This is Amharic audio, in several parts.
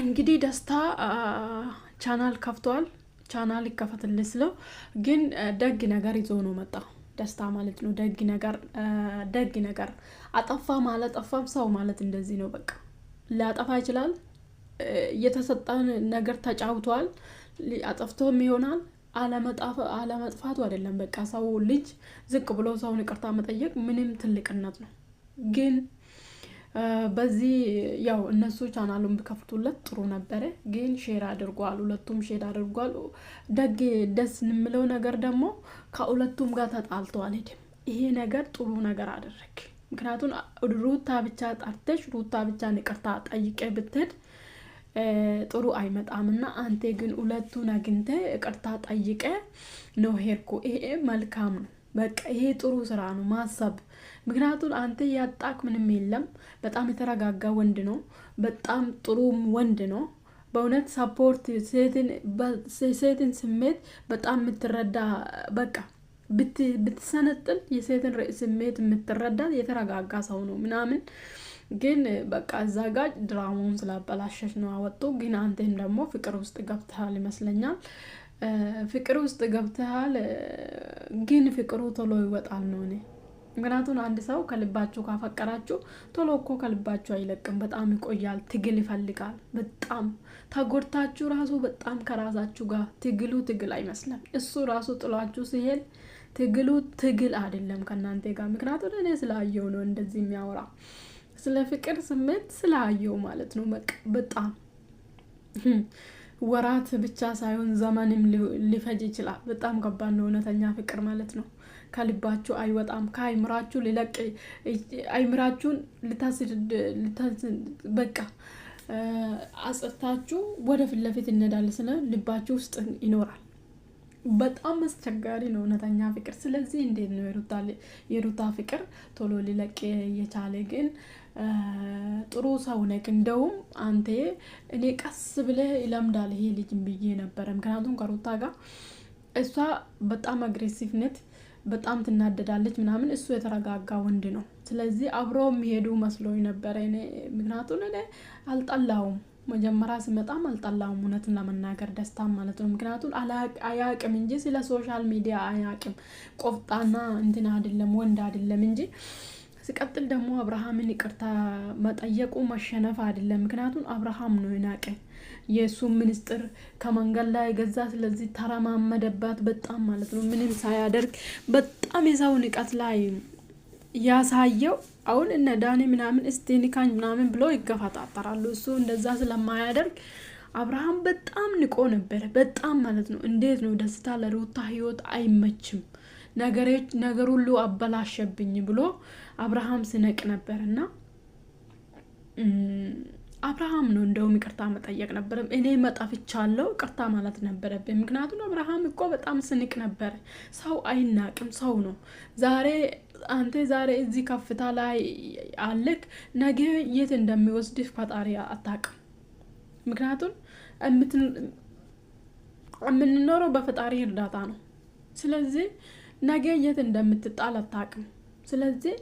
እንግዲህ ደስታ ቻናል ከፍቷል። ቻናል ይከፈትልኝ ስለው ግን ደግ ነገር ይዞ ነው መጣ። ደስታ ማለት ነው ደግ ነገር አጠፋ ማለት ጠፋም ሰው ማለት እንደዚህ ነው። በቃ ሊያጠፋ ይችላል። የተሰጠን ነገር ተጫውቷል። አጠፍቶም ይሆናል። አለመጥፋቱ አይደለም። በቃ ሰው ልጅ ዝቅ ብሎ ሰውን ይቅርታ መጠየቅ ምንም ትልቅነት ነው። ግን በዚህ ያው እነሱ ቻናሉን ቢከፍቱለት ጥሩ ነበረ። ግን ሼር አድርጓል፣ ሁለቱም ሼር አድርጓል። ደስ የምለው ነገር ደግሞ ከሁለቱም ጋር ተጣልተዋል። ይሄ ነገር ጥሩ ነገር አደረግ። ምክንያቱም ሩታ ብቻ ጠርተሽ ሩታ ብቻ ይቅርታ ጠይቄ ብትሄድ ጥሩ አይመጣምና አንተ ግን ሁለቱን አግኝተ ይቅርታ ጠይቄ ነው ሄድኩ። ይሄ መልካም ነው። በቃ ይሄ ጥሩ ስራ ነው ማሰብ። ምክንያቱም አንተ ያጣክ ምንም የለም። በጣም የተረጋጋ ወንድ ነው። በጣም ጥሩ ወንድ ነው። በእውነት ሰፖርት ሴትን ስሜት በጣም የምትረዳ በቃ ብትሰነጥል የሴትን ስሜት የምትረዳ የተረጋጋ ሰው ነው ምናምን። ግን በቃ እዛ ጋር ድራማውን ስላበላሸሽ ነው አወጡ። ግን አንተም ደግሞ ፍቅር ውስጥ ገብተሃል ይመስለኛል። ፍቅር ውስጥ ገብተሃል። ግን ፍቅሩ ቶሎ ይወጣል ነው እኔ። ምክንያቱም አንድ ሰው ከልባችሁ ካፈቀራችሁ ቶሎ እኮ ከልባችሁ አይለቅም። በጣም ይቆያል። ትግል ይፈልጋል። በጣም ተጎድታችሁ ራሱ በጣም ከራሳችሁ ጋር ትግል አይመስልም። እሱ ራሱ ጥሏችሁ ሲሄድ ትግል አይደለም ከናንተ ጋር። ምክንያቱም እኔ ስላየው ነው እንደዚህ የሚያወራ ስለ ፍቅር ስሜት ስላየው ማለት ነው። በጣም ወራት ብቻ ሳይሆን ዘመንም ሊፈጅ ይችላል። በጣም ከባድ ነው እውነተኛ ፍቅር ማለት ነው። ከልባችሁ አይወጣም። ከአይምራችሁ ሊለቅ አይምራችሁን በቃ አጽርታችሁ ወደ ፊት ለፊት እንሄዳለን ስለ ልባችሁ ውስጥ ይኖራል። በጣም አስቸጋሪ ነው እውነተኛ ፍቅር። ስለዚህ እንዴት ነው የሩታ ፍቅር ቶሎ ሊለቅ የቻለ? ግን ጥሩ ሰው ነክ። እንደውም አንተ እኔ ቀስ ብለህ ይለምዳል ይሄ ልጅ ብዬ ነበረ። ምክንያቱም ከሩታ ጋር እሷ በጣም አግሬሲቭ ነት፣ በጣም ትናደዳለች ምናምን። እሱ የተረጋጋ ወንድ ነው። ስለዚህ አብሮ የሚሄዱ መስሎኝ ነበረ እኔ። ምክንያቱም እኔ አልጠላውም፣ መጀመሪያ ሲመጣም አልጠላውም እውነትን ለመናገር ደስታ ማለት ነው። ምክንያቱም አያቅም እንጂ ስለ ሶሻል ሚዲያ አያቅም። ቆፍጣና እንትን አይደለም ወንድ አይደለም እንጂ። ሲቀጥል ደግሞ አብርሃምን ይቅርታ መጠየቁ መሸነፍ አይደለም። ምክንያቱም አብርሃም ነው የናቀ የሱ ሚኒስትር ከመንገድ ላይ ገዛ። ስለዚህ ተረማመደባት በጣም ማለት ነው። ምንም ሳያደርግ በጣም የሰው ንቀት ላይ ያሳየው። አሁን እነ ዳኒ ምናምን እስቲኒካኝ ምናምን ብሎ ይገፋጣጣራሉ። እሱ እንደዛ ስለማያደርግ አብርሃም በጣም ንቆ ነበር። በጣም ማለት ነው። እንዴት ነው ደስታ ለሩታ ህይወት አይመችም፣ ነገር ሁሉ አበላሸብኝ ብሎ አብርሃም ስነቅ ነበርና አብርሃም ነው እንደውም ይቅርታ መጠየቅ ነበር። እኔ መጣፍቻለሁ ይቅርታ ማለት ነበረብኝ። ምክንያቱም አብርሃም እኮ በጣም ስንቅ ነበር። ሰው አይናቅም፣ ሰው ነው። አንተ ዛሬ እዚህ ከፍታ ላይ አለክ፣ ነገ የት እንደሚወስድህ ፈጣሪ አታውቅም። ምክንያቱም የምንኖረው በፈጣሪ እርዳታ ነው። ስለዚህ ነገ የት እንደምትጣል አታውቅም። ስለዚህ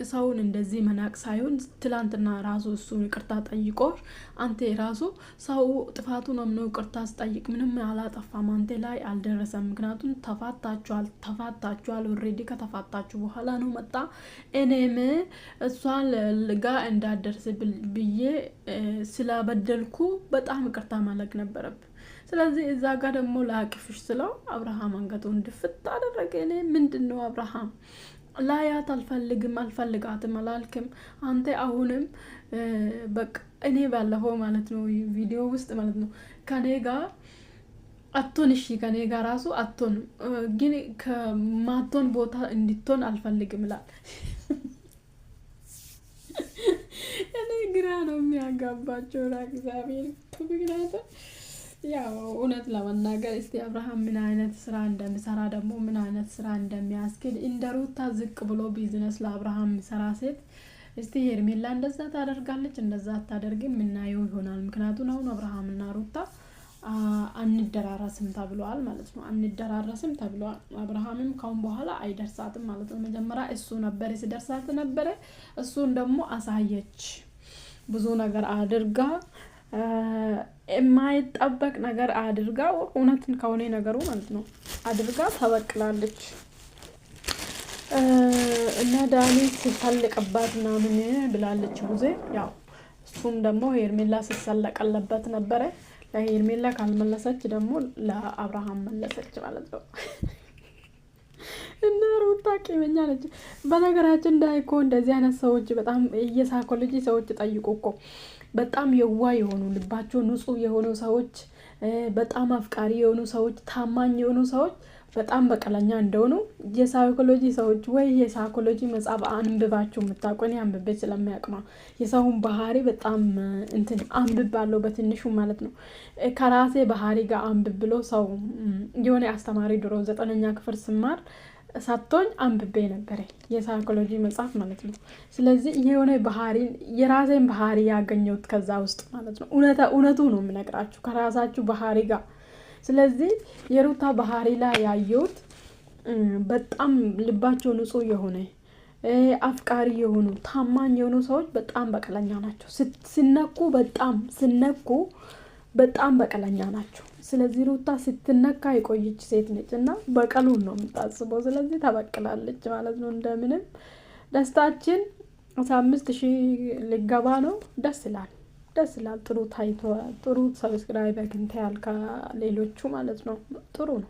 ሰውን እንደዚህ መናቅ ሳይሆን ትላንትና ራሱ እሱን ይቅርታ ጠይቆሽ አንተ ራሱ ሰው ጥፋቱን አምኖ ይቅርታ ስጠይቅ ምንም አላጠፋም፣ አንተ ላይ አልደረሰም። ምክንያቱም ተፋታችኋል። ኦልሬዲ ከተፋታችሁ በኋላ ነው መጣ እኔም እሷን ጋር እንዳደርስ ብዬ ስለበደልኩ በጣም ይቅርታ ማለቅ ነበረብኝ። ስለዚህ እዛ ጋር ደግሞ ላቅፍሽ ስለው አብርሃም አንገቱን ድፍት አደረገ። እኔ ምንድነው አብርሃም ላያት አልፈልጋትም አላልክም አንተ? አሁንም በቃ እኔ ባለፈው ማለት ነው ቪዲዮ ውስጥ ማለት ነው ከኔ ጋር አቶን እሺ ከኔ ጋር ራሱ አቶን ግን ከማቶን ቦታ እንድትሆን አልፈልግም ይላል። እኔ ግራ ነው የሚያጋባቸው እግዚአብሔር ትብግናታ። ያው እውነት ለመናገር እስቲ አብርሃም ምን አይነት ስራ እንደሚሰራ ደግሞ ምን አይነት ስራ እንደሚያስኬድ እንደ ሩታ ዝቅ ብሎ ቢዝነስ ለአብርሃም ሰራ ሴት እስቲ ሄርሜላ እንደዛ ታደርጋለች እንደዛ አታደርግም ምናየው ይሆናል። ምክንያቱም አሁን አብርሃምና ሩታ አንደራራስም ተብሏል ማለት ነው። አንደራራስም ተብሏል። አብርሃምም ካሁን በኋላ አይደርሳትም ማለት ነው። መጀመሪያ እሱ ነበር ሲደርሳት ነበር። እሱን ደግሞ አሳየች ብዙ ነገር አድርጋ የማይጠበቅ ነገር አድርጋ እውነትን ከሆነ ነገሩ ማለት ነው አድርጋ ተበቅላለች። እና ዳኒ ሲሳለቅባት ምናምን ብላለች ቡዜ። ያው እሱም ደግሞ ሄርሜላ ሲሳለቀለበት ነበረ። ለሄርሜላ ካልመለሰች ደግሞ ለአብርሃም መለሰች ማለት ነው። እና ሩታ ቂመኛ ነች። በነገራችን ላይ እኮ እንደዚህ አይነት ሰዎች በጣም የሳይኮሎጂ ሰዎች ጠይቁ እኮ በጣም የዋ የሆኑ ልባቸው ንጹህ የሆኑ ሰዎች፣ በጣም አፍቃሪ የሆኑ ሰዎች፣ ታማኝ የሆኑ ሰዎች በጣም በቀለኛ እንደሆኑ የሳይኮሎጂ ሰዎች ወይ የሳይኮሎጂ መጽሐፍ አንብባችሁ የምታውቁ እኔ አንብቤ ስለሚያውቅ ነው። የሰውን ባህሪ በጣም እንትን አንብባለሁ በትንሹ ማለት ነው። ከራሴ ባህሪ ጋር አንብብ ብሎ ሰው የሆነ አስተማሪ ድሮ 9ኛ ክፍል ስማር ሰጥቶኝ አንብቤ ነበረ የሳይኮሎጂ መጽሐፍ ማለት ነው። ስለዚህ የሆነ ባህሪ የራሴን ባህሪ ያገኘሁት ከዛ ውስጥ ማለት ነው። እውነቱ ነው የምነግራችሁ ከራሳችሁ ባህሪ ጋር። ስለዚህ የሩታ ባህሪ ላይ ያየሁት በጣም ልባቸው ንጹህ የሆነ አፍቃሪ የሆኑ ታማኝ የሆኑ ሰዎች በጣም በቀለኛ ናቸው። ሲነኩ በጣም በቀለኛ ናቸው። ስለዚህ ሩታ ስትነካ የቆየች ሴት ነች እና በቀሉን ነው የምታስበው። ስለዚህ ተበቅላለች ማለት ነው። እንደምንም ደስታችን 15,000 ሊገባ ነው። ደስ ይላል። ጥሩ ታይቶ ጥሩ ሰብስክራይብ አግኝተሃል ከሌሎቹ ማለት ነው። ጥሩ ነው።